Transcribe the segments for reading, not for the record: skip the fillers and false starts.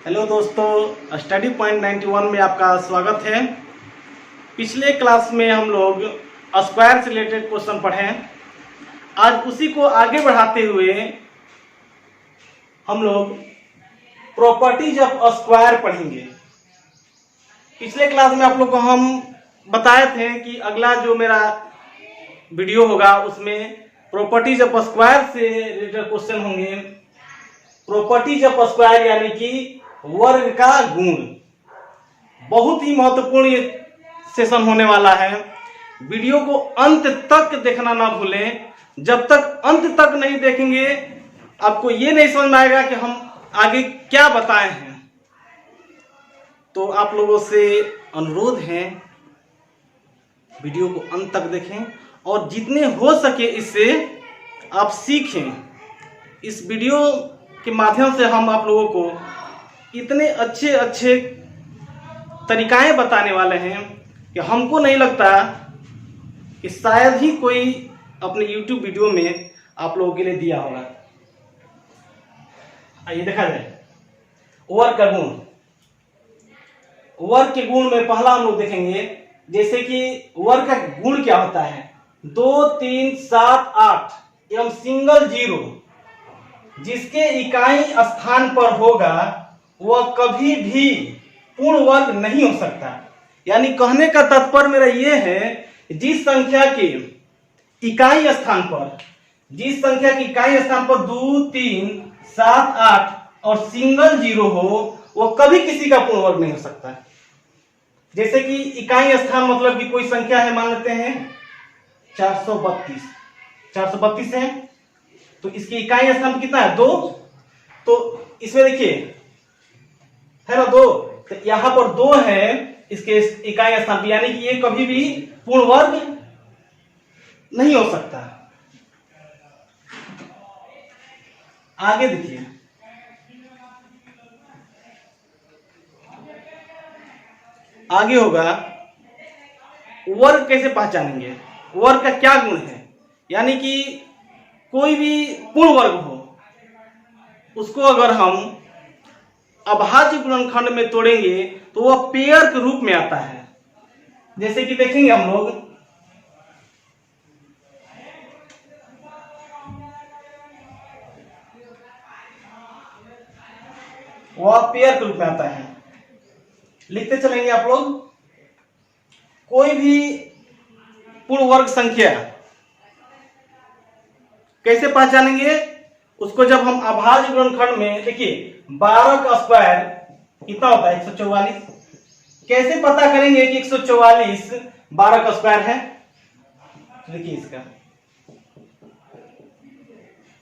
Hello दोस्तों, study point 91 में आपका स्वागत है। पिछले क्लास में हम लोग स्क्वायर से रिलेटेड क्वेश्चन पढ़े। आज उसी को आगे बढ़ाते हुए हम लोग प्रॉपर्टीज ऑफ स्क्वायर पढ़ेंगे। पिछले क्लास में आप लोग को हम बताए थे कि अगला जो मेरा वीडियो होगा उसमें प्रॉपर्टीज ऑफ स्क्वायर से रिलेटेड क्वेश्चन होंगे। प्रॉपर्टीज ऑफ स्क्वायर यानी कि वर्ग का गुण। बहुत ही महत्वपूर्ण ये सेशन होने वाला है। वीडियो को अंत तक देखना ना भूलें। जब तक अंत तक नहीं देखेंगे आपको ये नहीं समझ में आएगा कि हम आगे क्या बताए हैं। तो आप लोगों से अनुरोध है वीडियो को अंत तक देखें और जितने हो सके इससे आप सीखें। इस वीडियो के माध्यम से हम आप लोगों को इतने अच्छे अच्छे तरीकाएं बताने वाले हैं कि हमको नहीं लगता कि शायद ही कोई अपने YouTube वीडियो में आप लोगों के लिए दिया होगा। आइए देखा जाए वर्ग का गुण। वर्ग के गुण में पहला हम लोग देखेंगे जैसे कि वर्ग का गुण क्या होता है। 2, 3, 7, 8 एवं सिंगल जीरो जिसके इकाई स्थान पर होगा वह कभी भी पूर्ण वर्ग नहीं हो सकता। यानी कहने का तात्पर्य मेरा यह है जिस संख्या के इकाई स्थान पर 2, 3, 7, 8 और सिंगल जीरो हो वह कभी किसी का पूर्ण वर्ग नहीं हो सकता। जैसे कि इकाई स्थान मतलब कि कोई संख्या है, मान लेते हैं 432 है तो इसकी इकाई स्थान कितना है 2। तो इसमें देखिए है ना 2, तो यहां पर 2 है इसके इकाई स्थान, यानी कि ये कभी भी पूर्ण वर्ग नहीं हो सकता। आगे देखिए आगे होगा वर्ग कैसे पहचानेंगे। वर्ग का क्या गुण है, यानी कि कोई भी पूर्ण वर्ग हो उसको अगर हम अभाज्य गुणनखंड में तोड़ेंगे तो वह पेयर के रूप में आता है। जैसे कि देखेंगे हम लोग वह पेयर के रूप में आता है। लिखते चलेंगे आप लोग। कोई भी पूर्ण वर्ग संख्या कैसे पहचानेंगे उसको, जब हम अभाज्य गुणनखंड में देखिए 12 का स्क्वायर कितना होता है 144। कैसे पता करेंगे कि 144 12 का स्क्वायर है। देखिए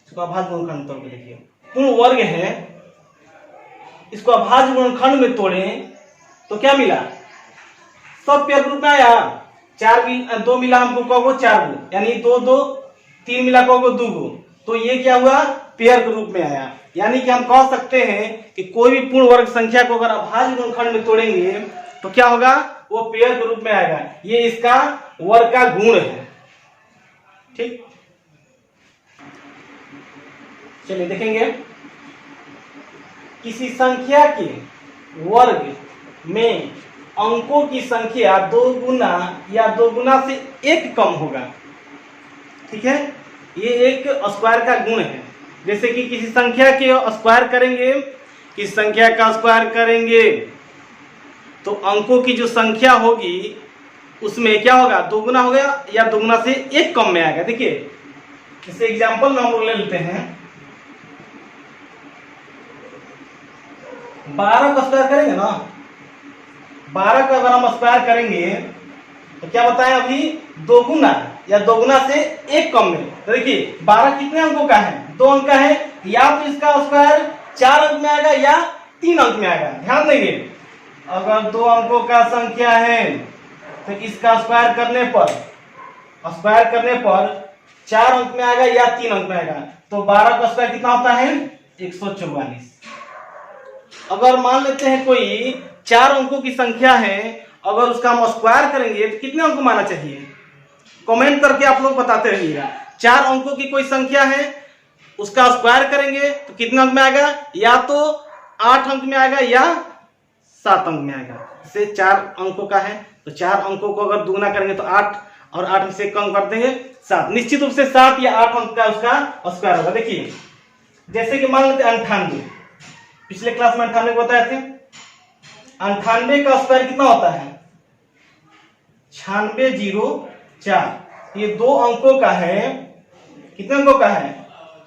इसको अभाज्य गुणनखंड तोड़ के देखिए पूर्ण वर्ग है। इसको अभाज्य गुणनखंड में तोड़ें तो क्या मिला, सब पेयर ग्रुप में आया। 2 मिला हमको कहोगे 4 गो, यानी 2 2 3 मिला कहोगे 2 गो, तो ये क्या हुआ पेयर के रूप में आया। यानी कि हम कह सकते हैं कि कोई भी पूर्ण वर्ग संख्या को अगर अभाज्य गुणनखंड में तोड़ेंगे तो क्या होगा, वो पेयर के रूप में आएगा। ये इसका वर्ग का गुण है। ठीक, चलिए देखेंगे। किसी संख्या के वर्ग में अंकों की संख्या 2 गुना या 2 गुना से 1 कम होगा। ठीक है, ये एक स्क्वायर का गुण है। जैसे कि किसी संख्या के स्क्वायर करेंगे, किसी संख्या का स्क्वायर करेंगे तो अंकों की जो संख्या होगी उसमें क्या होगा, 2 गुना हो गया या 2 गुना से 1 कम में आएगा। देखिए इसे एग्जांपल में हम लोग ले लेते हैं। 12 का स्क्वायर करेंगे ना, 12 का अगर हम स्क्वायर करेंगे तो क्या बताएं अभी 2 गुना या 2 गुना से 1 कम में। तो देखिए 12 कितने अंकों का है, 2 अंक का है। या तो इसका स्क्वायर 4 अंक में आएगा या 3 अंक में आएगा। ध्यान देंगे, अगर 2 अंकों का संख्या है तो इसका स्क्वायर करने पर 4 अंक में आएगा या 3 अंक में आएगा। तो 12 का स्क्वायर कितना होता है 144। अगर मान लेते हैं कोई 4 अंकों की संख्या है, अगर उसका हम स्क्वायर करेंगे तो कितने अंक माना चाहिए, कमेंट करके आप लोग बताते रहिएगा। 4 अंकों की कोई संख्या है उसका स्क्वायर करेंगे तो कितना अंक में आएगा, या तो 8 अंक में आएगा या 7 अंक में आएगा। जैसे 4 अंकों का है तो 4 अंकों को अगर दुगुना करेंगे तो 8 और 8 में से कम कर देंगे 7। निश्चित रूप से 7 या 8 अंक का उसका स्क्वायर होगा। देखिए जैसे कि मान लेते 98, पिछले क्लास में 98 को बताए थे। 98 का स्क्वायर कितना होता है? 9604। ये 2 अंकों का है। कितने अंकों का है?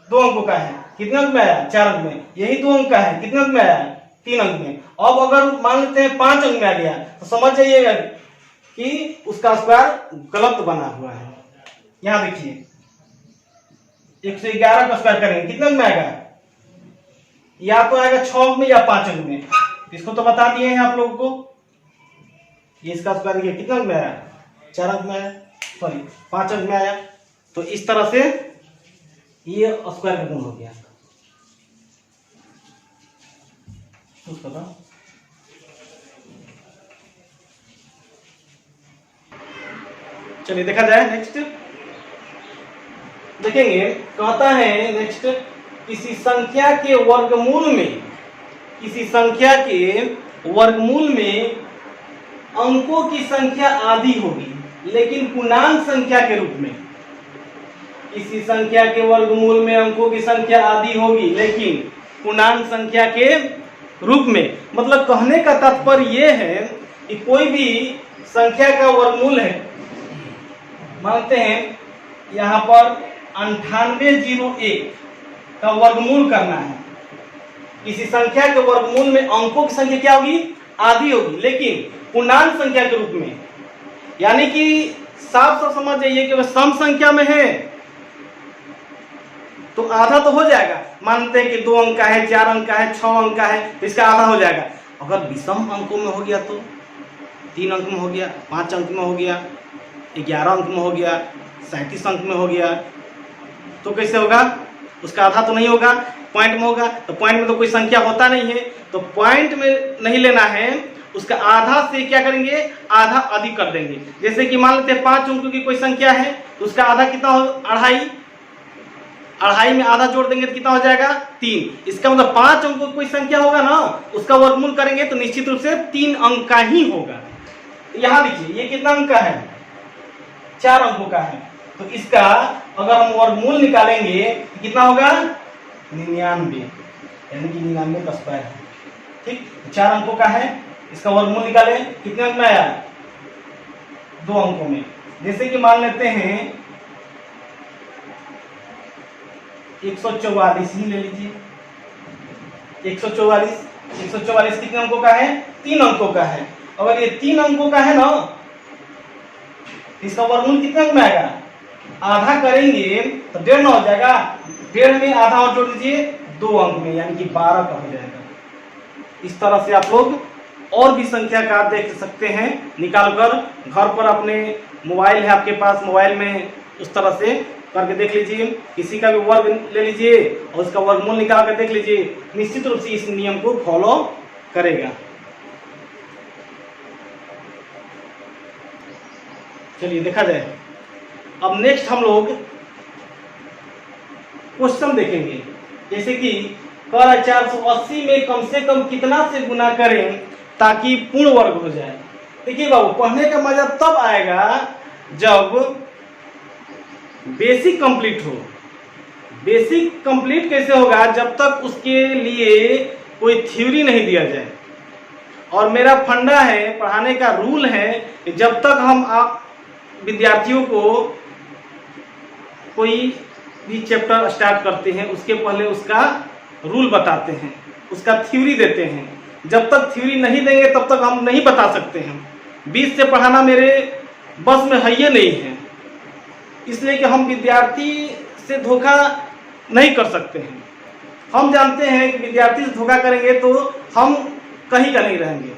2 अंकों का है। कितने अंक में आया? 4 अंक में। यही 2 अंक का है। कितने अंक में आया? 3 अंक में। अब अगर मान लेते हैं 5 अंक में आ गया तो समझ जाइएगा कि उसका स्क्वायर गलत बना हुआ है। यहां देखिए 111 का स्क्वायर करेंगे कितने अंक में आएगा? या तो आएगा 6 अंक में या 5 अंक में। इसको तो बता दिए हैं आप लोगों को। ये इसका स्क्वायर देखिए कितने अंक में आया? 4 अंक में आया, सॉरी 5 अंक में आया। तो इस तरह से ये स्क्वायर का गुण हो गया। चलिए देखा जाए नेक्स्ट। देखेंगे कहता है नेक्स्ट, किसी संख्या के वर्गमूल में अंकों की संख्या आधी होगी लेकिन पूर्णांक संख्या के रूप में। किसी संख्या के वर्गमूल में अंकों की संख्या आधी होगी लेकिन पूर्णांक संख्या के रूप में। मतलब कहने का तात्पर्य यह है कि कोई भी संख्या का वर्गमूल है, मानते हैं यहां पर 9801 का वर्गमूल करना है। किसी संख्या के वर्गमूल में अंकों की संख्या क्या होगी? आधी होगी लेकिन पूर्णांक संख्या के रूप में। यानी कि साफ साफ समझ जाइए कि वह सम संख्या में है तो आधा तो हो जाएगा। मानते हैं कि 2 अंक का है, 4 अंक का है, 6 अंक का है तो इसका आधा हो जाएगा। अगर विषम अंकों में हो गया तो 3 अंक में हो गया, 5 अंक में हो गया, 11 अंक में हो गया, 37 अंक में हो गया तो कैसे होगा? उसका आधा तो नहीं होगा, पॉइंट में होगा। तो पॉइंट में तो कोई संख्या होता नहीं है तो पॉइंट में नहीं लेना है, उसका आधा से क्या करेंगे? आधा अधिक कर देंगे। जैसे कि मान लेते हैं 5 अंकों की कोई संख्या है तो उसका आधा कितना हो? 2.5। 2.5 में आधा जोड़ देंगे तो कितना हो जाएगा? 3। इसका मतलब 5 अंकों की कोई संख्या होगा ना, उसका वर्गमूल करेंगे तो निश्चित रूप से 3 अंक का ही होगा। यहां देखिए ये कितना अंक का है? 4 अंकों का है। तो इसका अगर हम वर्गमूल निकालेंगे तो कितना होगा? 99, यानी कि 99 का स्क्वायर है। ठीक, 4 अंकों का है, इसका वर्गमूल निकालें कितने अंक में आया? 2 अंकों में। जैसे कि मान लेते हैं 144 ही ले लीजिए। 144 कितने अंकों का है? 3 अंकों का है। अगर ये 3 अंकों का है ना, इसका वर्गमूल कितने अंक में आएगा? आधा करेंगे तो 1.5 हो जाएगा। 1.5 में आधा और जोड़ दीजिए 2 अंक में, यानी कि 12 का हो जाएगा। इस तरह से आप लोग और भी संख्या का देख सकते हैं निकाल कर। घर पर अपने मोबाइल है आपके पास, मोबाइल में उस तरह से करके देख लीजिए। किसी का भी वर्ग ले लीजिए और उसका वर्गमूल निकाल कर देख लीजिए। निश्चित रूप से इस नियम को फॉलो करेगा। चलिए देखा जाए। अब नेक्स्ट हम लोग क्वेश्चन देखेंगे। जैसे कि 480 में कम से कम कितना से गुना करें ताकि पूर्ण वर्ग हो जाए। देखिए बाबू, पढ़ने का मजा तब आएगा जब बेसिक कंप्लीट हो। बेसिक कंप्लीट कैसे होगा? जब तक उसके लिए कोई थ्योरी नहीं दिया जाए। और मेरा फंडा है, पढ़ाने का रूल है कि जब तक हम आप विद्यार्थियों को कोई भी चैप्टर स्टार्ट करते हैं उसके पहले उसका रूल बताते हैं, उसका थ्योरी देते हैं। जब तक थ्योरी नहीं देंगे तब तक हम नहीं बता सकते हैं। बीच से पढ़ाना मेरे बस में है ये नहीं है, इसलिए कि हम विद्यार्थी से धोखा नहीं कर सकते हैं। हम जानते हैं कि विद्यार्थी से धोखा करेंगे तो हम कहीं का नहीं रहेंगे।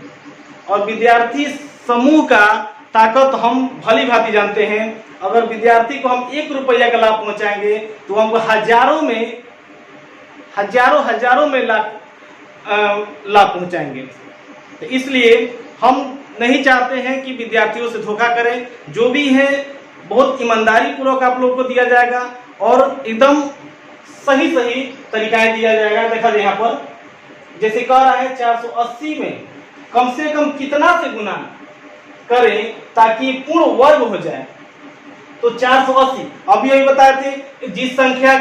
और विद्यार्थी समूह का ताकत हम भली भांति जानते हैं। अगर विद्यार्थी को हम 1 रुपया का लाभ पहुंचाएंगे तो हमको हजारों में लाभ पहुंचाएंगे। तो इसलिए हम नहीं चाहते हैं कि विद्यार्थियों से धोखा करें। जो भी है बहुत ईमानदारी पूर्वक आप लोग को दिया जाएगा और एकदम सही तरीकाएं दिया जाएगा। देखा जाए यहाँ पर जैसे कह रहा है 480 में कम से कम कितना से गुना करें ताकि पूर्ण वर्ग हो जाए। तो 480 अभी अभी बताए थे, जिस संख्या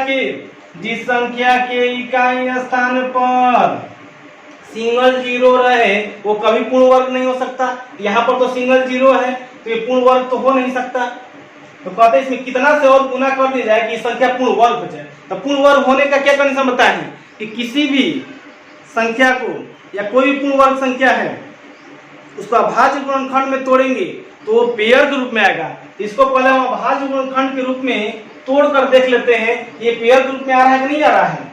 के इकाई स्थान पर सिंगल जीरो रहे वो कभी पूर्ण वर्ग नहीं हो सकता। यहाँ पर तो सिंगल जीरो है तो ये पूर्ण वर्ग तो हो नहीं सकता। तो कहते हैं इसमें कितना से और गुना कर दिया जाए कि संख्या पूर्ण वर्ग हो जाए। तो पूर्ण वर्ग होने का क्या कंडीशन बताए हैं कि किसी भी संख्या को या कोई भी पूर्ण वर्ग संख्या है उसको अभाज्य गुणनखंड में तोड़ेंगे तो वो पेयर के रूप में आएगा। इसको पहले हम अभाज्य गुणनखंड के रूप में तोड़ कर देख लेते हैं ये पेयर के रूप में आ रहा है कि नहीं आ रहा है।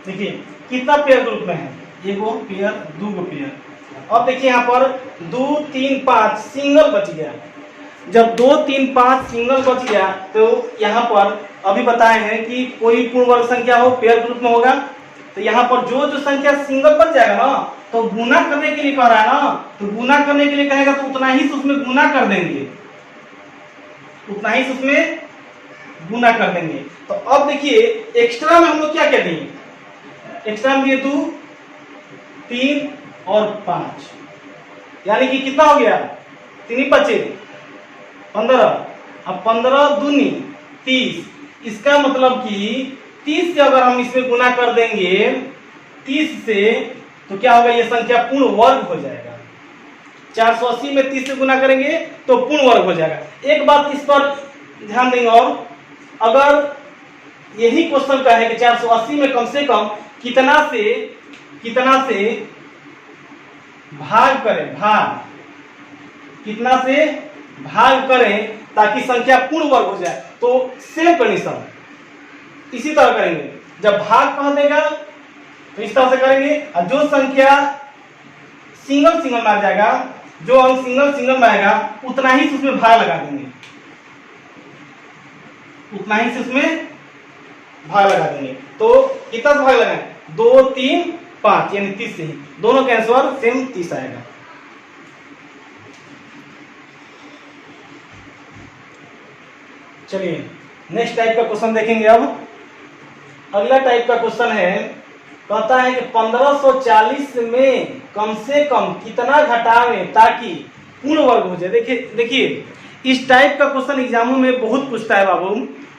देखिए कितना पेयर ग्रुप में है, एगो पेयर, दो गो पेयर। अब देखिए यहाँ पर 2 3 5 सिंगल बच गया। जब 2 3 5 सिंगल बच गया तो यहाँ पर अभी बताए हैं कि कोई पूर्ण वर्ग संख्या हो पेयर ग्रुप में होगा। तो यहाँ पर जो संख्या सिंगल बच जाएगा ना तो गुना करने के लिए कह रहा है ना, तो गुना करने के लिए कहेगा तो उतना ही से उसमें गुना कर देंगे, उतना ही से उसमें गुना कर देंगे। तो अब देखिए एक्स्ट्रा में हम लोग क्या क्या दिए, एक्स्ट्रा में दिए 2 3 और 5, यानी कि कितना हो गया 3 बचे 15। अब 15 दूनी 30, इसका मतलब कि 30 से अगर हम इसमें गुना कर देंगे 30 से तो क्या होगा, ये संख्या पूर्ण वर्ग हो जाएगा। 480 में 30 से गुना करेंगे तो पूर्ण वर्ग हो जाएगा। एक बात इस पर ध्यान देंगे, और अगर यही क्वेश्चन का है कि 480 में कम से कम कितना से भाग करें, कितना से भाग करें ताकि संख्या पूर्ण वर्ग हो जाए, तो सेम कंडीशन इसी तरह करेंगे। जब भाग कह देगा तो इस तरह से करेंगे, और जो संख्या सिंगल में आ जाएगा, जो अंक सिंगल में आएगा उतना ही से उसमें भाग लगा देंगे, उतना ही से उसमें भाग लगा देंगे। तो कितना भाग लगाएं, 2 3 5 यानी 30 से ही दोनों का आंसर सेम 30 आएगा। चलिए नेक्स्ट टाइप का क्वेश्चन देखेंगे। अब अगला टाइप का क्वेश्चन है, कहता है कि 1540 में कम से कम कितना घटावें ताकि पूर्ण वर्ग हो जाए। देखिए इस टाइप का क्वेश्चन एग्जामों में बहुत पूछता है बाबू,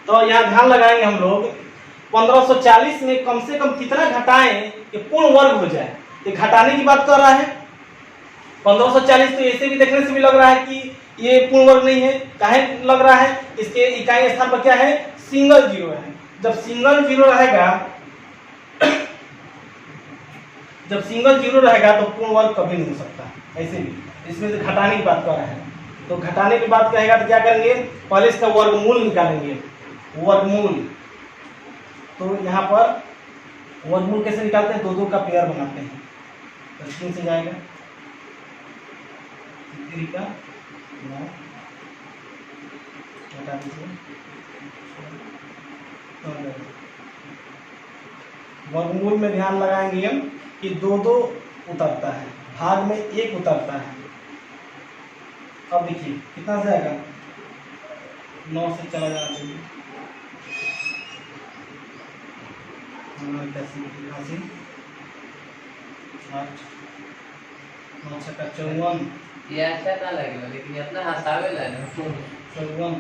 तो यहाँ ध्यान लगाएंगे हम लोग। 1540 में कम से कम कितना घटाएं कि पूर्ण वर्ग हो जाए, ये घटाने की बात कर रहा है। 1540 तो ऐसे भी देखने से भी लग रहा है कि ये पूर्ण वर्ग नहीं है। काहे लग रहा है, इसके इकाई स्थान पर क्या है, सिंगल जीरो है। जब सिंगल जीरो रहेगा तो पूर्ण वर्ग कभी नहीं हो सकता। ऐसे भी इसमें से घटाने की बात कर रहा है, तो घटाने की बात कहेगा तो क्या करेंगे, पहले इसका वर्गमूल निकालेंगे। वर्गमूल, तो यहाँ पर वर्गमूल कैसे निकालते हैं, 2 का पेयर बनाते हैं। तो 3 से जाएगा 3 का 9, हटा दीजिए। वर्गमूल में ध्यान लगाएंगे हम कि 2 उतरता है, भाग में 1 उतरता है। अब देखिए कितना से आएगा, 9 से चला जाना चाहिए, 8 9 से 54, ये अच्छा ना लगेगा लेकिन इतना हंसावेला ना 54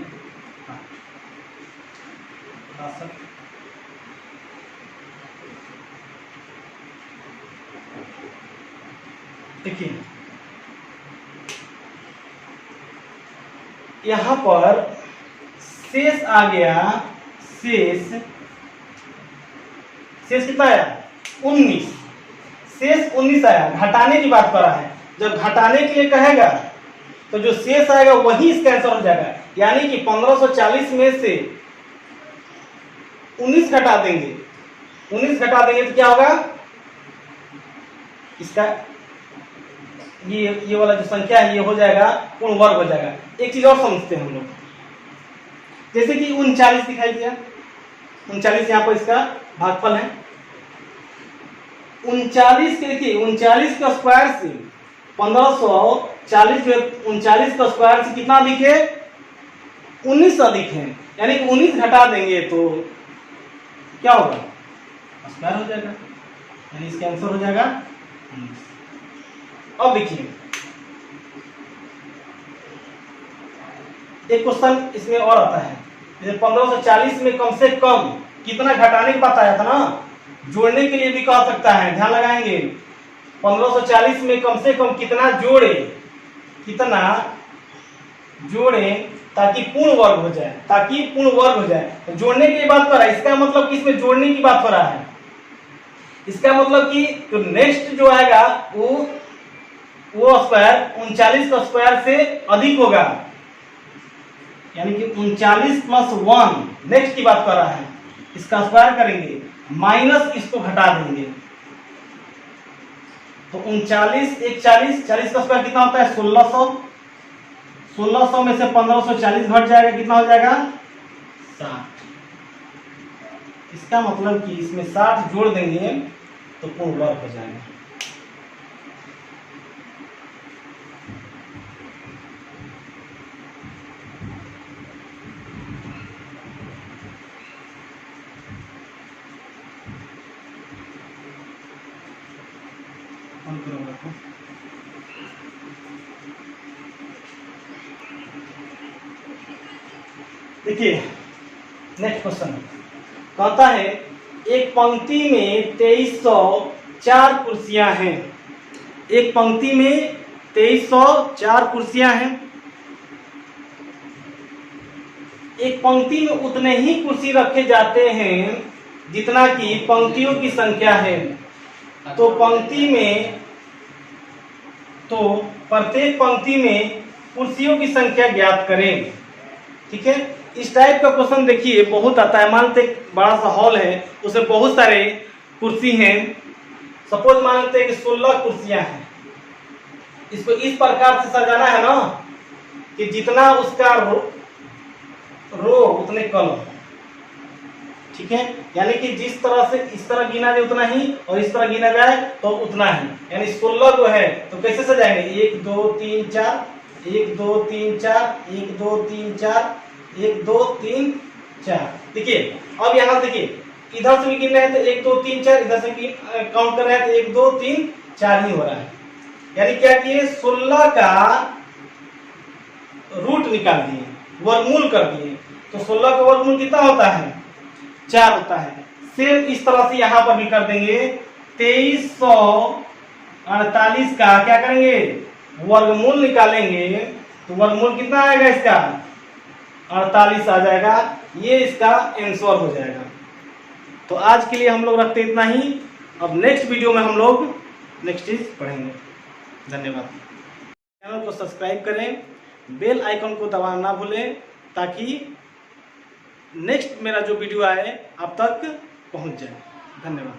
62। देखिए यहां पर शेष आ गया, शेष कितना आया 19, शेष 19 आया। घटाने की बात कर रहा है, जब घटाने के लिए कहेगा तो जो शेष आएगा वही इसका आंसर हो जाएगा। यानी कि 1540 में से 19 घटा देंगे, 19 घटा देंगे तो क्या होगा इसका ये वाला जो संख्या है ये हो जाएगा पूर्ण वर्ग हो जाएगा। एक चीज और समझते हैं हम लोग, जैसे कि 39 दिखाई दिया, 39 यहाँ पर इसका भागफल है। 39 के देखिए 39 का स्क्वायर से 1540 जो 39 का स्क्वायर से कितना अधिक है, 19 अधिक है, यानी कि 19 घटा देंगे तो क्या होगा, स्क्वायर हो जाएगा, यानी इसका आंसर हो जाएगा 19। अब देखिए एक क्वेश्चन इसमें और आता है, जैसे 1540 में कम से कम कितना घटाने की बात आया था ना, जोड़ने के लिए भी कह सकता है, ध्यान लगाएंगे। 1540 में कम से कम कितना जोड़े, कितना जोड़े ताकि पूर्ण वर्ग हो जाए, ताकि पूर्ण वर्ग हो जाए। तो जोड़ने की बात कर रहा है, इसका मतलब कि इसमें जोड़ने की बात हो रहा है। इसका मतलब कि तो नेक्स्ट जो आएगा वो स्क्वायर 39 का स्क्वायर से अधिक होगा, यानी कि 39 प्लस 1 नेक्स्ट की बात कर रहा है, इसका स्क्वायर करेंगे माइनस इसको घटा देंगे तो 39 एक 40 का स्क्वायर कितना होता है 1600, 1600 में से 1540 घट जाएगा, कितना हो जाएगा 60। इसका मतलब कि इसमें 60 जोड़ देंगे तो पूर्ण वर्ग हो जाएगा। देखिए नेक्स्ट क्वेश्चन कहता है एक पंक्ति में 2304 कुर्सियां हैं, एक पंक्ति में 2304 कुर्सियां हैं, एक पंक्ति में उतने ही कुर्सी रखे जाते हैं जितना कि पंक्तियों की संख्या है। तो पंक्ति में तो प्रत्येक पंक्ति में कुर्सियों की संख्या ज्ञात करें। ठीक है, इस टाइप का क्वेश्चन देखिए बहुत आता है। मानते एक बड़ा सा हॉल है, उसमें बहुत सारे कुर्सी हैं, सपोज मानते हैं कि 16 कुर्सियां हैं। इसको इस प्रकार से सजाना है ना कि जितना उसका रो उतने कॉलम। ठीक है, यानी कि जिस तरह से इस तरह गिना जाए उतना ही और इस तरह गिना जाए तो उतना ही, यानी 16 को है तो कैसे सजाएंगे 1 2 3 4 1 2 3 4 1 2 3 4 1 2 3 4। देखिए अब यहाँ देखिए इधर से भी गिन रहे हैं तो 1 2 3 4, इधर से काउंट कर रहे हैं तो 1 2 3 4 ही हो रहा है। यानी क्या किए 16 का रूट निकाल दिए, वर्गमूल कर दिए, तो 16 का वर्गमूल कितना होता है 4 होता है। सिर्फ इस तरह से यहाँ पर भी कर देंगे 2348 का क्या करेंगे वर्गमूल निकालेंगे तो वर्गमूल कितना आएगा इसका 48 आ जाएगा, ये इसका आंसर हो जाएगा। तो आज के लिए हम लोग रखते इतना ही, अब नेक्स्ट वीडियो में हम लोग नेक्स्ट चीज पढ़ेंगे। धन्यवाद। चैनल को सब्सक्राइब करें, बेल आइकन को दबाना ना भूलें ताकि नेक्स्ट मेरा जो वीडियो आए आप तक पहुंच जाए। धन्यवाद।